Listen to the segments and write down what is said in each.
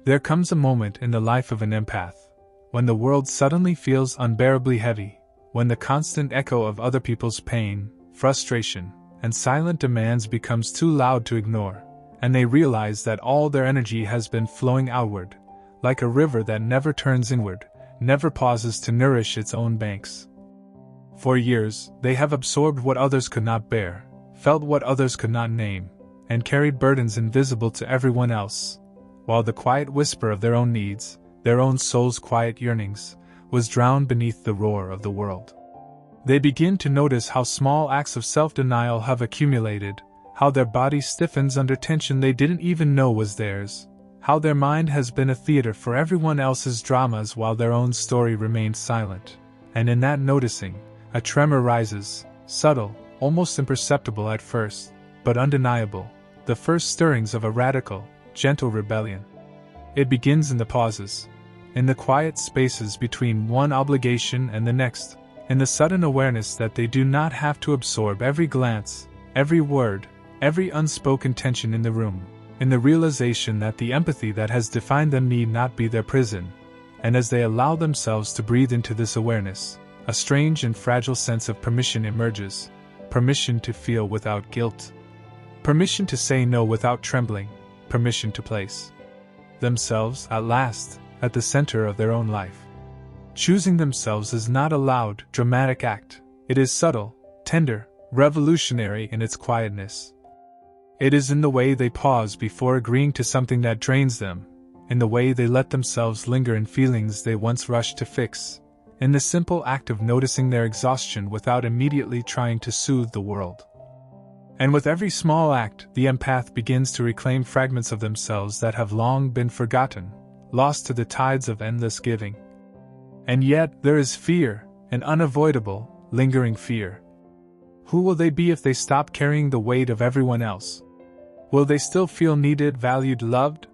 There comes a moment in the life of an empath, when the world suddenly feels unbearably heavy, when the constant echo of other people's pain, frustration, and silent demands becomes too loud to ignore, and they realize that all their energy has been flowing outward, like a river that never turns inward, never pauses to nourish its own banks. For years, they have absorbed what others could not bear, felt what others could not name, and carried burdens invisible to everyone else, while the quiet whisper of their own needs, their own soul's quiet yearnings, was drowned beneath the roar of the world. They begin to notice how small acts of self-denial have accumulated, how their body stiffens under tension they didn't even know was theirs, how their mind has been a theater for everyone else's dramas while their own story remained silent. And in that noticing, a tremor rises, subtle, almost imperceptible at first, but undeniable, the first stirrings of a radical, gentle rebellion. It begins in the pauses, in the quiet spaces between one obligation and the next, in the sudden awareness that they do not have to absorb every glance, every word, every unspoken tension in the room, in the realization that the empathy that has defined them need not be their prison, and as they allow themselves to breathe into this awareness, a strange and fragile sense of permission emerges, permission to feel without guilt, permission to say no without trembling, permission to place themselves, at last, at the center of their own life. Choosing themselves is not a loud, dramatic act. It is subtle, tender, revolutionary in its quietness. It is in the way they pause before agreeing to something that drains them, in the way they let themselves linger in feelings they once rushed to fix, in the simple act of noticing their exhaustion without immediately trying to soothe the world. And with every small act, the empath begins to reclaim fragments of themselves that have long been forgotten, lost to the tides of endless giving. And yet, there is fear, an unavoidable, lingering fear. Who will they be if they stop carrying the weight of everyone else? Will they still feel needed, valued, loved?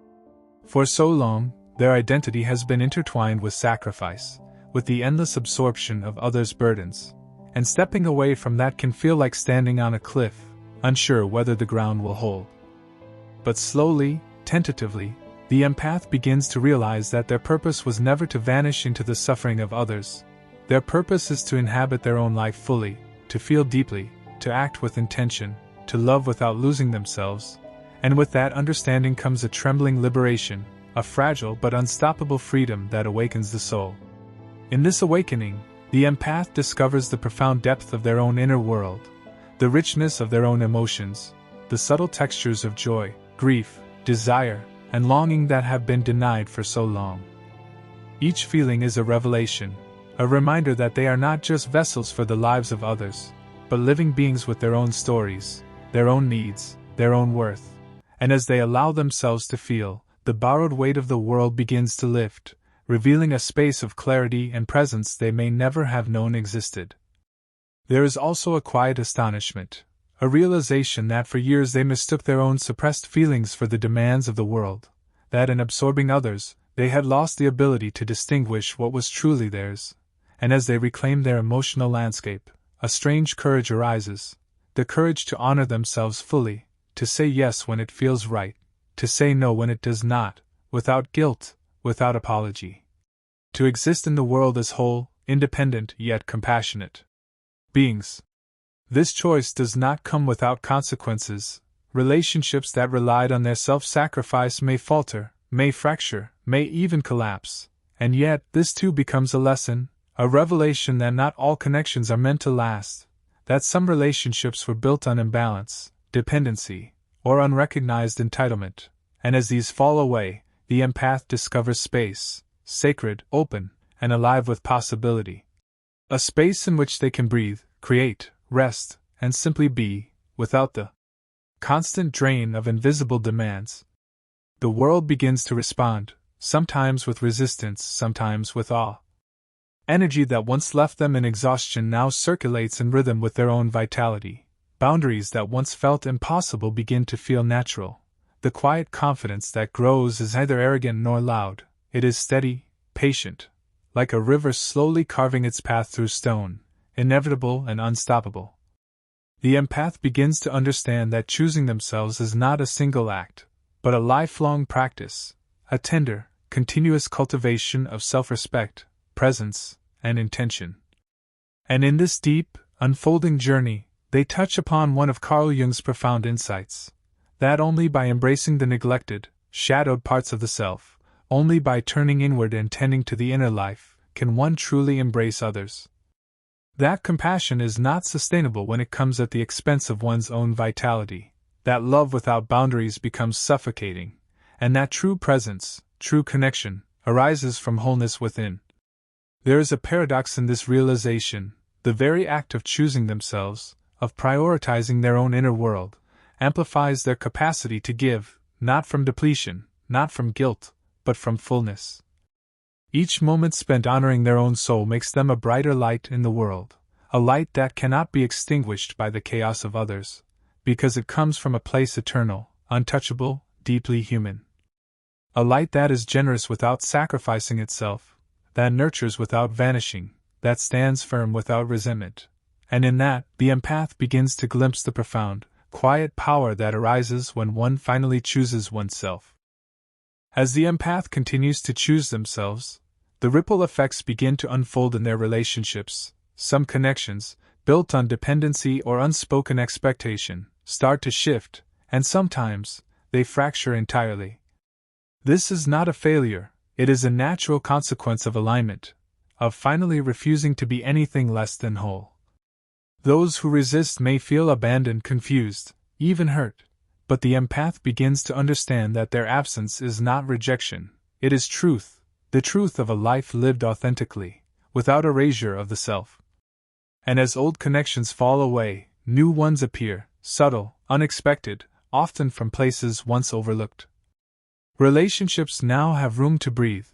For so long, their identity has been intertwined with sacrifice, with the endless absorption of others' burdens, and stepping away from that can feel like standing on a cliff, unsure whether the ground will hold. But slowly, tentatively, the empath begins to realize that their purpose was never to vanish into the suffering of others. Their purpose is to inhabit their own life fully, to feel deeply, to act with intention, to love without losing themselves, and with that understanding comes a trembling liberation, a fragile but unstoppable freedom that awakens the soul. In this awakening, the empath discovers the profound depth of their own inner world, the richness of their own emotions, the subtle textures of joy, grief, desire, and longing that have been denied for so long. Each feeling is a revelation, a reminder that they are not just vessels for the lives of others, but living beings with their own stories, their own needs, their own worth. And as they allow themselves to feel, the borrowed weight of the world begins to lift, revealing a space of clarity and presence they may never have known existed. There is also a quiet astonishment, a realization that for years they mistook their own suppressed feelings for the demands of the world, that in absorbing others, they had lost the ability to distinguish what was truly theirs, and as they reclaim their emotional landscape, a strange courage arises, the courage to honor themselves fully, to say yes when it feels right, to say no when it does not, without guilt, without apology. To exist in the world as whole, independent yet compassionate beings. This choice does not come without consequences. Relationships that relied on their self-sacrifice may falter, may fracture, may even collapse, and yet this too becomes a lesson, a revelation that not all connections are meant to last, that some relationships were built on imbalance, dependency, or unrecognized entitlement, and as these fall away, the empath discovers space, sacred, open, and alive with possibility. A space in which they can breathe, create, rest, and simply be, without the constant drain of invisible demands. The world begins to respond, sometimes with resistance, sometimes with awe. Energy that once left them in exhaustion now circulates in rhythm with their own vitality. Boundaries that once felt impossible begin to feel natural. The quiet confidence that grows is neither arrogant nor loud, it is steady, patient, like a river slowly carving its path through stone, inevitable and unstoppable. The empath begins to understand that choosing themselves is not a single act, but a lifelong practice, a tender, continuous cultivation of self-respect, presence, and intention. And in this deep, unfolding journey, they touch upon one of Carl Jung's profound insights, that only by embracing the neglected, shadowed parts of the self, only by turning inward and tending to the inner life, can one truly embrace others. That compassion is not sustainable when it comes at the expense of one's own vitality, that love without boundaries becomes suffocating, and that true presence, true connection, arises from wholeness within. There is a paradox in this realization: the very act of choosing themselves, of prioritizing their own inner world, amplifies their capacity to give, not from depletion, not from guilt, but from fullness. Each moment spent honoring their own soul makes them a brighter light in the world, a light that cannot be extinguished by the chaos of others, because it comes from a place eternal, untouchable, deeply human. A light that is generous without sacrificing itself, that nurtures without vanishing, that stands firm without resentment. And in that, the empath begins to glimpse the profound, quiet power that arises when one finally chooses oneself. As the empath continues to choose themselves, the ripple effects begin to unfold in their relationships. Some connections, built on dependency or unspoken expectation, start to shift, and sometimes, they fracture entirely. This is not a failure, it is a natural consequence of alignment, of finally refusing to be anything less than whole. Those who resist may feel abandoned, confused, even hurt, but the empath begins to understand that their absence is not rejection, it is truth, the truth of a life lived authentically, without erasure of the self. And as old connections fall away, new ones appear, subtle, unexpected, often from places once overlooked. Relationships now have room to breathe,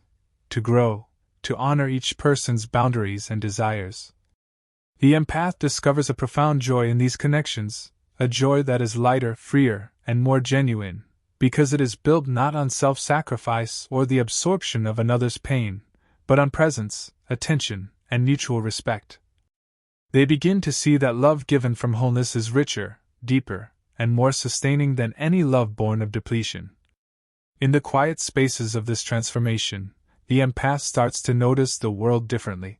to grow, to honor each person's boundaries and desires. The empath discovers a profound joy in these connections, a joy that is lighter, freer, and more genuine, because it is built not on self-sacrifice or the absorption of another's pain, but on presence, attention, and mutual respect. They begin to see that love given from wholeness is richer, deeper, and more sustaining than any love born of depletion. In the quiet spaces of this transformation, the empath starts to notice the world differently.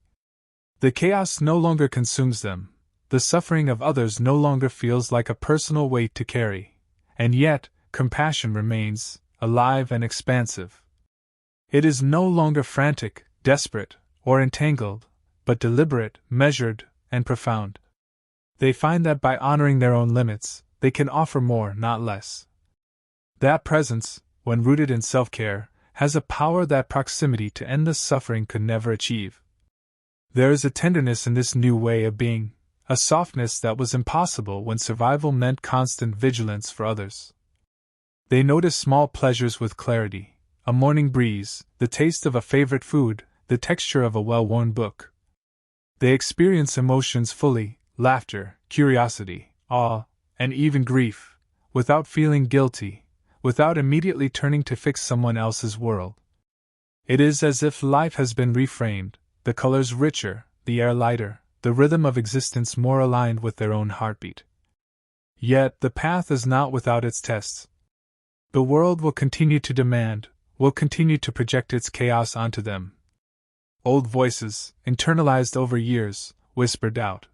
The chaos no longer consumes them, the suffering of others no longer feels like a personal weight to carry, and yet, compassion remains, alive and expansive. It is no longer frantic, desperate, or entangled, but deliberate, measured, and profound. They find that by honoring their own limits, they can offer more, not less. That presence, when rooted in self-care, has a power that proximity to endless suffering could never achieve. There is a tenderness in this new way of being, a softness that was impossible when survival meant constant vigilance for others. They notice small pleasures with clarity, a morning breeze, the taste of a favorite food, the texture of a well-worn book. They experience emotions fully, laughter, curiosity, awe, and even grief, without feeling guilty, without immediately turning to fix someone else's world. It is as if life has been reframed, the colors richer, the air lighter, the rhythm of existence more aligned with their own heartbeat. Yet the path is not without its tests. The world will continue to demand, will continue to project its chaos onto them. Old voices, internalized over years, whisper doubt.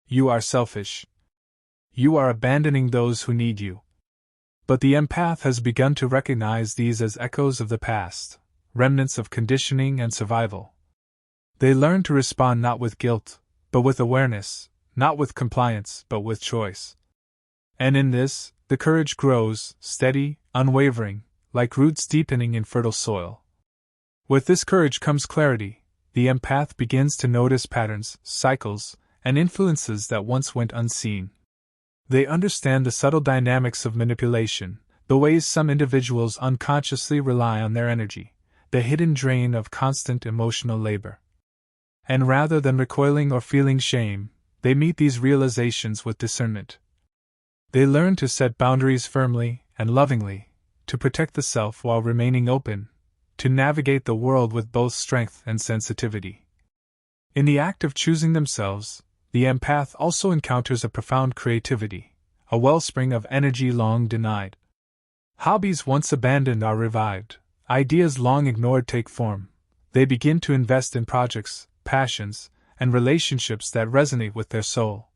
You are selfish. You are abandoning those who need you. But the empath has begun to recognize these as echoes of the past, remnants of conditioning and survival. They learn to respond not with guilt, but with awareness, not with compliance, but with choice. And in this, the courage grows, steady, unwavering, like roots deepening in fertile soil. With this courage comes clarity. The empath begins to notice patterns, cycles, and influences that once went unseen. They understand the subtle dynamics of manipulation, the ways some individuals unconsciously rely on their energy, the hidden drain of constant emotional labor. And rather than recoiling or feeling shame, they meet these realizations with discernment. They learn to set boundaries firmly and lovingly, to protect the self while remaining open, to navigate the world with both strength and sensitivity. In the act of choosing themselves, the empath also encounters a profound creativity, a wellspring of energy long denied. Hobbies once abandoned are revived, ideas long ignored take form. They begin to invest in projects, passions, and relationships that resonate with their soul.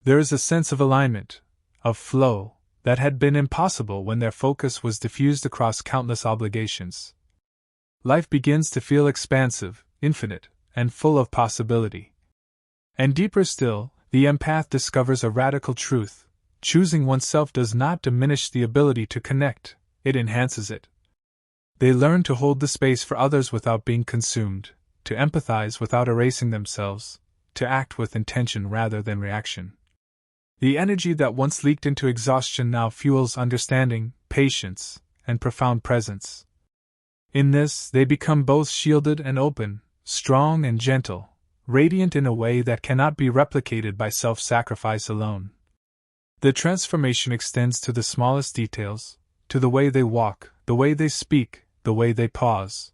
There is a sense of alignment, of flow, that had been impossible when their focus was diffused across countless obligations. Life begins to feel expansive, infinite, and full of possibility. And deeper still, the empath discovers a radical truth: choosing oneself does not diminish the ability to connect, it enhances it. They learn to hold the space for others without being consumed, to empathize without erasing themselves, to act with intention rather than reaction. The energy that once leaked into exhaustion now fuels understanding, patience, and profound presence. In this, they become both shielded and open, strong and gentle, radiant in a way that cannot be replicated by self-sacrifice alone. The transformation extends to the smallest details, to the way they walk, the way they speak, the way they pause.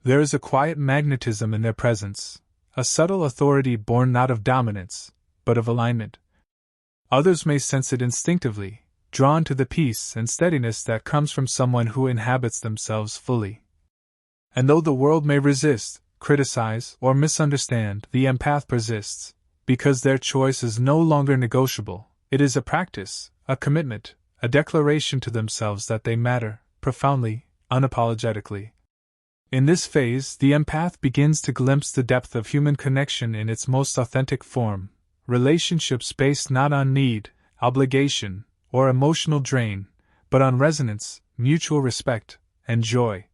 There is a quiet magnetism in their presence, a subtle authority born not of dominance, but of alignment. Others may sense it instinctively, drawn to the peace and steadiness that comes from someone who inhabits themselves fully. And though the world may resist, criticize, or misunderstand, the empath persists, because their choice is no longer negotiable. It is a practice, a commitment, a declaration to themselves that they matter, profoundly, unapologetically. In this phase, the empath begins to glimpse the depth of human connection in its most authentic form, relationships based not on need, obligation, or emotional drain, but on resonance, mutual respect, and joy.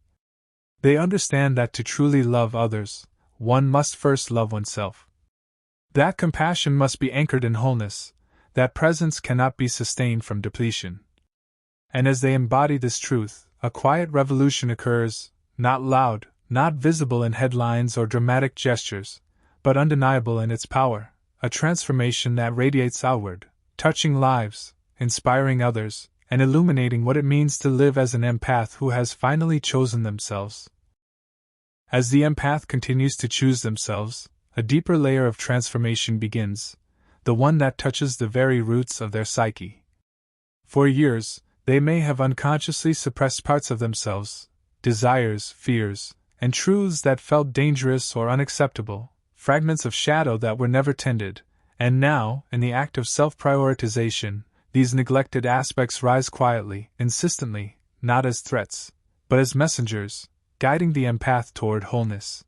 They understand that to truly love others, one must first love oneself. That compassion must be anchored in wholeness, that presence cannot be sustained from depletion. And as they embody this truth, a quiet revolution occurs, not loud, not visible in headlines or dramatic gestures, but undeniable in its power, a transformation that radiates outward, touching lives, inspiring others, and illuminating what it means to live as an empath who has finally chosen themselves. As the empath continues to choose themselves, a deeper layer of transformation begins, the one that touches the very roots of their psyche. For years, they may have unconsciously suppressed parts of themselves, desires, fears, and truths that felt dangerous or unacceptable, fragments of shadow that were never tended, and now, in the act of self-prioritization, these neglected aspects rise quietly, insistently, not as threats, but as messengers, guiding the empath toward wholeness.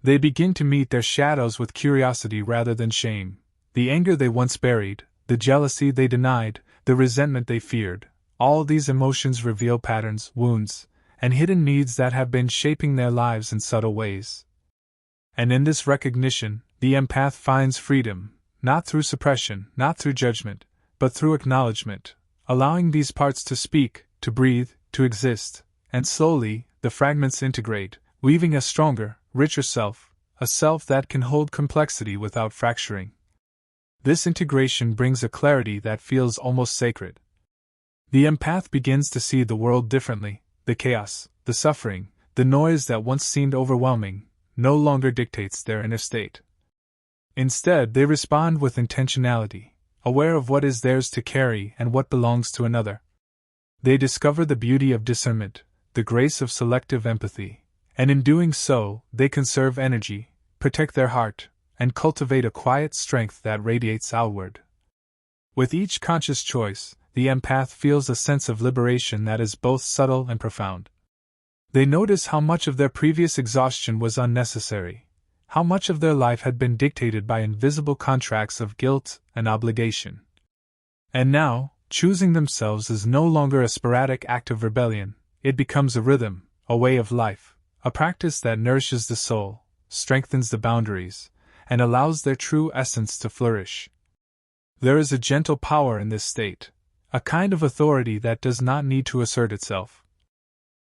They begin to meet their shadows with curiosity rather than shame. The anger they once buried, the jealousy they denied, the resentment they feared, all these emotions reveal patterns, wounds, and hidden needs that have been shaping their lives in subtle ways. And in this recognition, the empath finds freedom, not through suppression, not through judgment, but through acknowledgement, allowing these parts to speak, to breathe, to exist, and slowly, the fragments integrate, weaving a stronger, richer self, a self that can hold complexity without fracturing. This integration brings a clarity that feels almost sacred. The empath begins to see the world differently. The chaos, the suffering, the noise that once seemed overwhelming, no longer dictates their inner state. Instead, they respond with intentionality, aware of what is theirs to carry and what belongs to another. They discover the beauty of discernment, the grace of selective empathy, and in doing so, they conserve energy, protect their heart, and cultivate a quiet strength that radiates outward. With each conscious choice, the empath feels a sense of liberation that is both subtle and profound. They notice how much of their previous exhaustion was unnecessary, how much of their life had been dictated by invisible contracts of guilt and obligation. And now, choosing themselves is no longer a sporadic act of rebellion, it becomes a rhythm, a way of life, a practice that nourishes the soul, strengthens the boundaries, and allows their true essence to flourish. There is a gentle power in this state, a kind of authority that does not need to assert itself.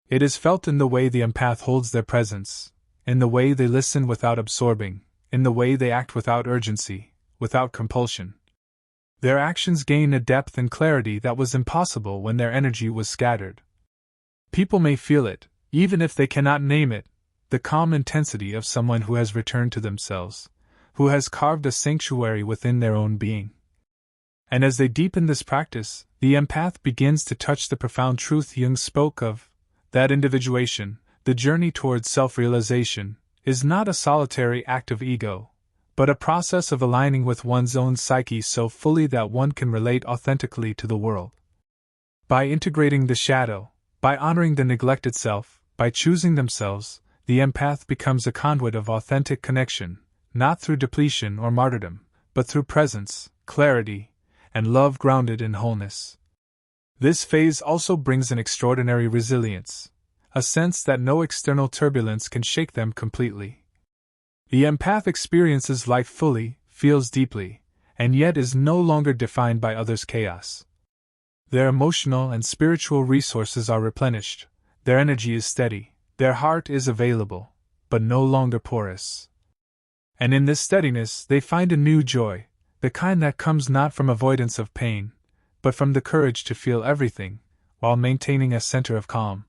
It is felt in the way the empath holds their presence, in the way they listen without absorbing, in the way they act without urgency, without compulsion. Their actions gain a depth and clarity that was impossible when their energy was scattered. People may feel it, even if they cannot name it, the calm intensity of someone who has returned to themselves, who has carved a sanctuary within their own being. And as they deepen this practice, the empath begins to touch the profound truth Jung spoke of: That individuation, the journey towards self-realization, is not a solitary act of ego, but a process of aligning with one's own psyche so fully that one can relate authentically to the world. By integrating the shadow, by honoring the neglected self, by choosing themselves, the empath becomes a conduit of authentic connection, not through depletion or martyrdom, but through presence, clarity, and love grounded in wholeness. This phase also brings an extraordinary resilience, a sense that no external turbulence can shake them completely. The empath experiences life fully, feels deeply, and yet is no longer defined by others' chaos. Their emotional and spiritual resources are replenished, their energy is steady, their heart is available, but no longer porous. And in this steadiness they find a new joy, the kind that comes not from avoidance of pain, but from the courage to feel everything, while maintaining a center of calm.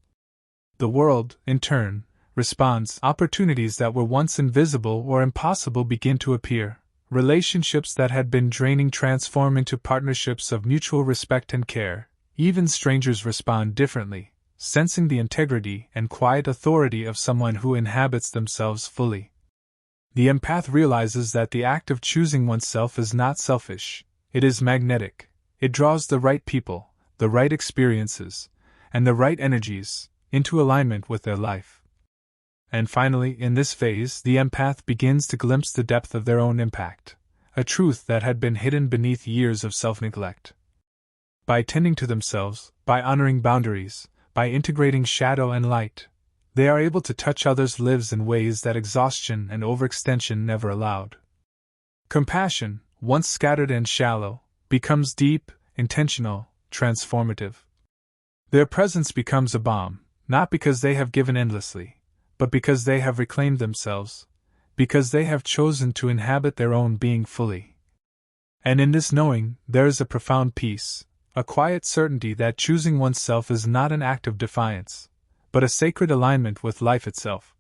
The world, in turn, responds. Opportunities that were once invisible or impossible begin to appear. Relationships that had been draining transform into partnerships of mutual respect and care. Even strangers respond differently, sensing the integrity and quiet authority of someone who inhabits themselves fully. The empath realizes that the act of choosing oneself is not selfish, it is magnetic. It draws the right people, the right experiences, and the right energies into alignment with their life. And finally, in this phase, the empath begins to glimpse the depth of their own impact, a truth that had been hidden beneath years of self-neglect. By tending to themselves, by honoring boundaries, by integrating shadow and light, they are able to touch others' lives in ways that exhaustion and overextension never allowed. Compassion, once scattered and shallow, becomes deep, intentional, transformative. Their presence becomes a balm, not because they have given endlessly, but because they have reclaimed themselves, because they have chosen to inhabit their own being fully. And in this knowing, there is a profound peace, a quiet certainty that choosing oneself is not an act of defiance, but a sacred alignment with life itself.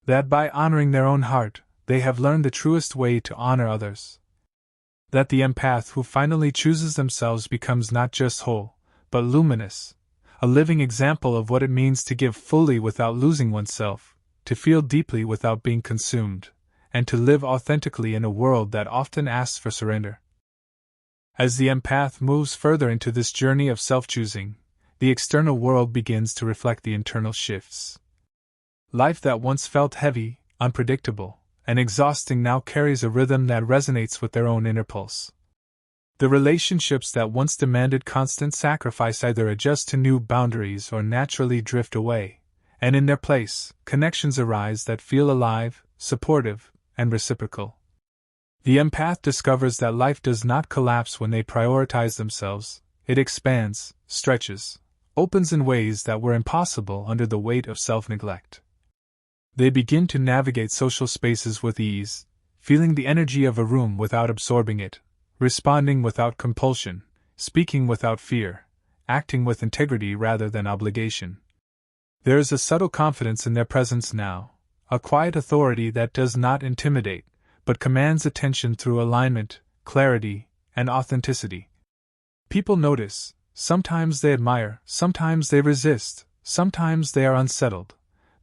That by honoring their own heart, they have learned the truest way to honor others. That the empath who finally chooses themselves becomes not just whole, but luminous, a living example of what it means to give fully without losing oneself, to feel deeply without being consumed, and to live authentically in a world that often asks for surrender. As the empath moves further into this journey of self-choosing, the external world begins to reflect the internal shifts. Life that once felt heavy, unpredictable, and exhausting now carries a rhythm that resonates with their own inner pulse. The relationships that once demanded constant sacrifice either adjust to new boundaries or naturally drift away, and in their place, connections arise that feel alive, supportive, and reciprocal. The empath discovers that life does not collapse when they prioritize themselves, it expands, stretches, opens in ways that were impossible under the weight of self-neglect. They begin to navigate social spaces with ease, feeling the energy of a room without absorbing it, responding without compulsion, speaking without fear, acting with integrity rather than obligation. There is a subtle confidence in their presence now, a quiet authority that does not intimidate, but commands attention through alignment, clarity, and authenticity. People notice, sometimes they admire, sometimes they resist, sometimes they are unsettled.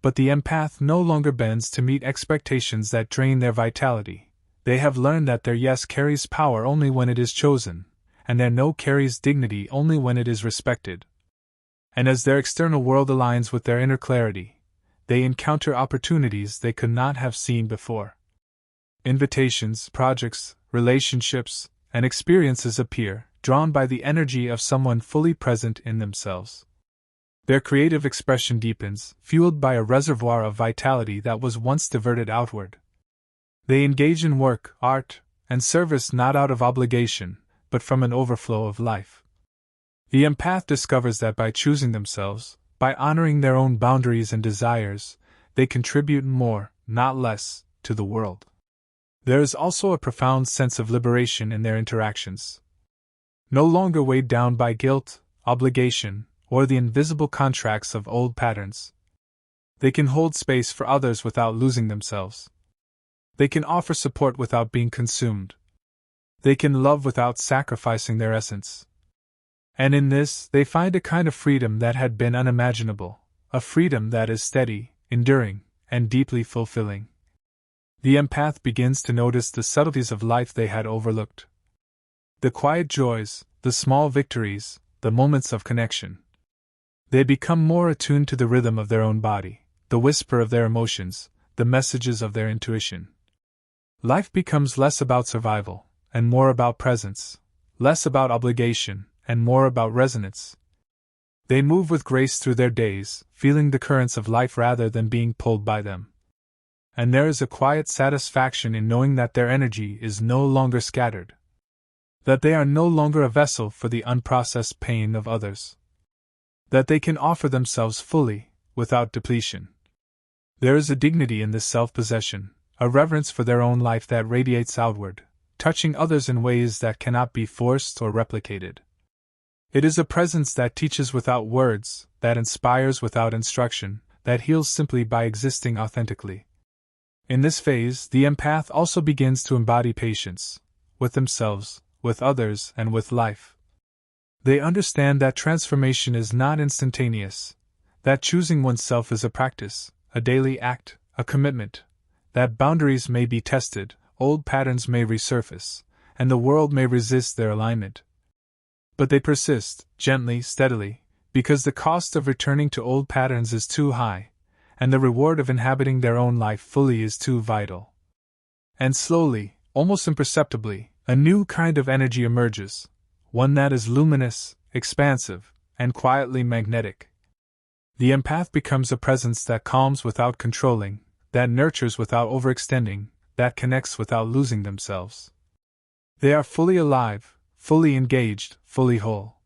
But the empath no longer bends to meet expectations that drain their vitality. They have learned that their yes carries power only when it is chosen, and their no carries dignity only when it is respected. And as their external world aligns with their inner clarity, they encounter opportunities they could not have seen before. Invitations, projects, relationships, and experiences appear, drawn by the energy of someone fully present in themselves. Their creative expression deepens, fueled by a reservoir of vitality that was once diverted outward. They engage in work, art, and service not out of obligation, but from an overflow of life. The empath discovers that by choosing themselves, by honoring their own boundaries and desires, they contribute more, not less, to the world. There is also a profound sense of liberation in their interactions. No longer weighed down by guilt, obligation, or the invisible contracts of old patterns. They can hold space for others without losing themselves. They can offer support without being consumed. They can love without sacrificing their essence. And in this, they find a kind of freedom that had been unimaginable, a freedom that is steady, enduring, and deeply fulfilling. The empath begins to notice the subtleties of life they had overlooked. The quiet joys, the small victories, the moments of connection. They become more attuned to the rhythm of their own body, the whisper of their emotions, the messages of their intuition. Life becomes less about survival, and more about presence, less about obligation, and more about resonance. They move with grace through their days, feeling the currents of life rather than being pulled by them. And there is a quiet satisfaction in knowing that their energy is no longer scattered, that they are no longer a vessel for the unprocessed pain of others, that they can offer themselves fully, without depletion. There is a dignity in this self-possession, a reverence for their own life that radiates outward, touching others in ways that cannot be forced or replicated. It is a presence that teaches without words, that inspires without instruction, that heals simply by existing authentically. In this phase, the empath also begins to embody patience, with themselves, with others, and with life. They understand that transformation is not instantaneous, that choosing oneself is a practice, a daily act, a commitment, that boundaries may be tested, old patterns may resurface, and the world may resist their alignment. But they persist, gently, steadily, because the cost of returning to old patterns is too high, and the reward of inhabiting their own life fully is too vital. And slowly, almost imperceptibly, a new kind of energy emerges, one that is luminous, expansive, and quietly magnetic. The empath becomes a presence that calms without controlling, that nurtures without overextending, that connects without losing themselves. They are fully alive, fully engaged, fully whole.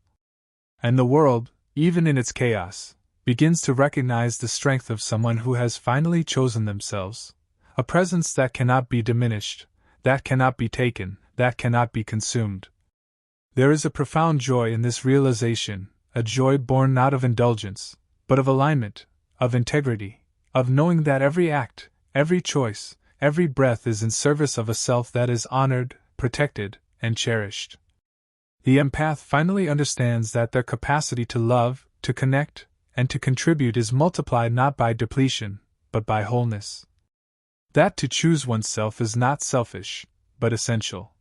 And the world, even in its chaos, begins to recognize the strength of someone who has finally chosen themselves, a presence that cannot be diminished, that cannot be taken, that cannot be consumed. There is a profound joy in this realization, a joy born not of indulgence, but of alignment, of integrity, of knowing that every act, every choice, every breath is in service of a self that is honored, protected, and cherished. The empath finally understands that their capacity to love, to connect, and to contribute is multiplied not by depletion, but by wholeness. That to choose oneself is not selfish, but essential.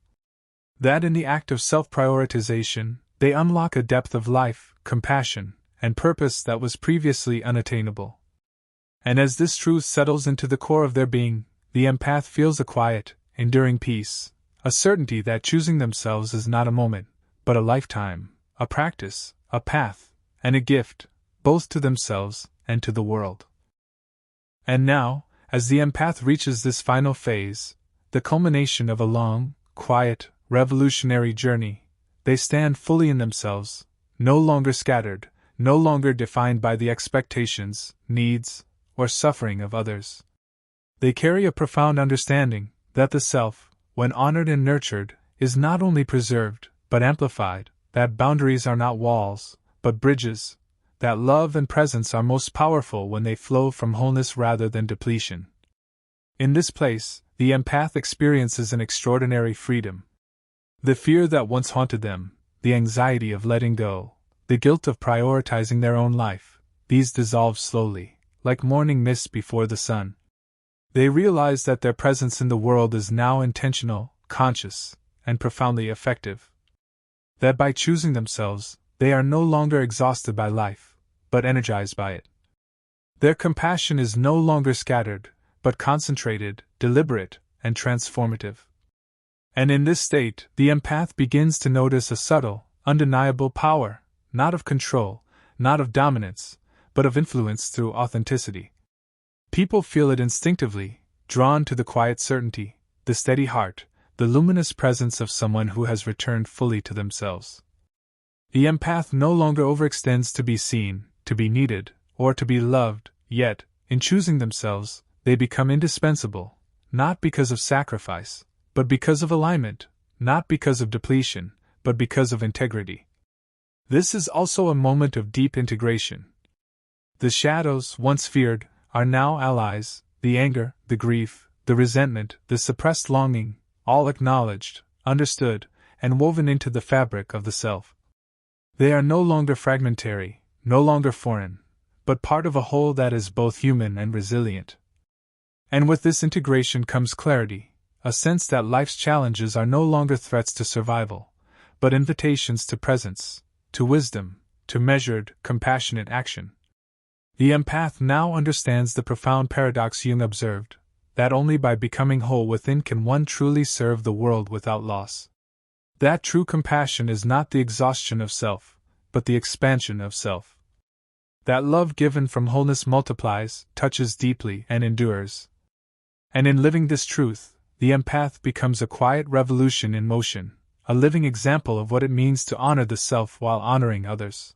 That in the act of self-prioritization, they unlock a depth of life, compassion, and purpose that was previously unattainable. And as this truth settles into the core of their being, the empath feels a quiet, enduring peace, a certainty that choosing themselves is not a moment, but a lifetime, a practice, a path, and a gift, both to themselves and to the world. And now, as the empath reaches this final phase, the culmination of a long, quiet, revolutionary journey, they stand fully in themselves, no longer scattered, no longer defined by the expectations, needs, or suffering of others. They carry a profound understanding that the self, when honored and nurtured, is not only preserved, but amplified, that boundaries are not walls, but bridges, that love and presence are most powerful when they flow from wholeness rather than depletion. In this place, the empath experiences an extraordinary freedom. The fear that once haunted them, the anxiety of letting go, the guilt of prioritizing their own life, these dissolve slowly, like morning mist before the sun. They realize that their presence in the world is now intentional, conscious, and profoundly effective. That by choosing themselves, they are no longer exhausted by life, but energized by it. Their compassion is no longer scattered, but concentrated, deliberate, and transformative. And in this state, the empath begins to notice a subtle, undeniable power, not of control, not of dominance, but of influence through authenticity. People feel it instinctively, drawn to the quiet certainty, the steady heart, the luminous presence of someone who has returned fully to themselves. The empath no longer overextends to be seen, to be needed, or to be loved, yet, in choosing themselves, they become indispensable, not because of sacrifice, but because of alignment, not because of depletion, but because of integrity. This is also a moment of deep integration. The shadows, once feared, are now allies, the anger, the grief, the resentment, the suppressed longing, all acknowledged, understood, and woven into the fabric of the self. They are no longer fragmentary, no longer foreign, but part of a whole that is both human and resilient. And with this integration comes clarity, a sense that life's challenges are no longer threats to survival, but invitations to presence, to wisdom, to measured, compassionate action. The empath now understands the profound paradox Jung observed, that only by becoming whole within can one truly serve the world without loss. That true compassion is not the exhaustion of self, but the expansion of self. That love given from wholeness multiplies, touches deeply, and endures. And in living this truth, the empath becomes a quiet revolution in motion, a living example of what it means to honor the self while honoring others.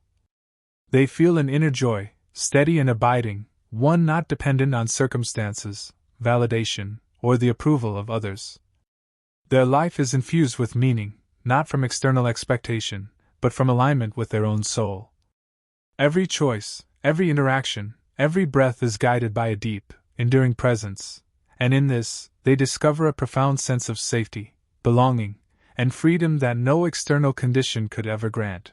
They feel an inner joy, steady and abiding, one not dependent on circumstances, validation, or the approval of others. Their life is infused with meaning, not from external expectation, but from alignment with their own soul. Every choice, every interaction, every breath is guided by a deep, enduring presence, and in this, they discover a profound sense of safety, belonging, and freedom that no external condition could ever grant.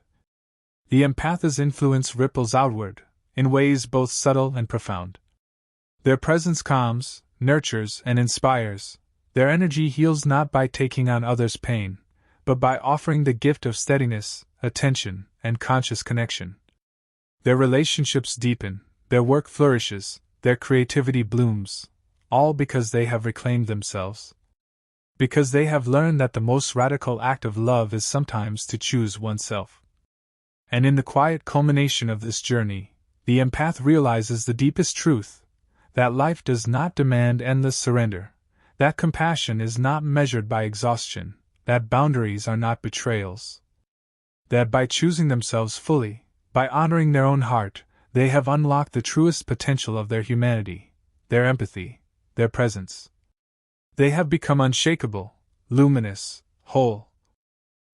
The empath's influence ripples outward, in ways both subtle and profound. Their presence calms, nurtures, and inspires. Their energy heals not by taking on others' pain, but by offering the gift of steadiness, attention, and conscious connection. Their relationships deepen, their work flourishes, their creativity blooms, all because they have reclaimed themselves. Because they have learned that the most radical act of love is sometimes to choose oneself. And in the quiet culmination of this journey, the empath realizes the deepest truth, that life does not demand endless surrender, that compassion is not measured by exhaustion, that boundaries are not betrayals. That by choosing themselves fully, by honoring their own heart, they have unlocked the truest potential of their humanity, their empathy, their presence. They have become unshakable, luminous, whole.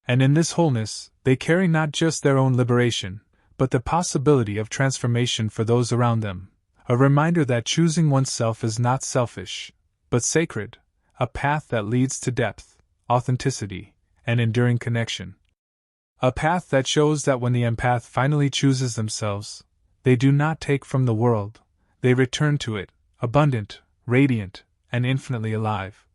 And in this wholeness, they carry not just their own liberation, but the possibility of transformation for those around them, a reminder that choosing oneself is not selfish, but sacred, a path that leads to depth, authenticity, and enduring connection. A path that shows that when the empath finally chooses themselves, they do not take from the world, they return to it, abundant, radiant, and infinitely alive.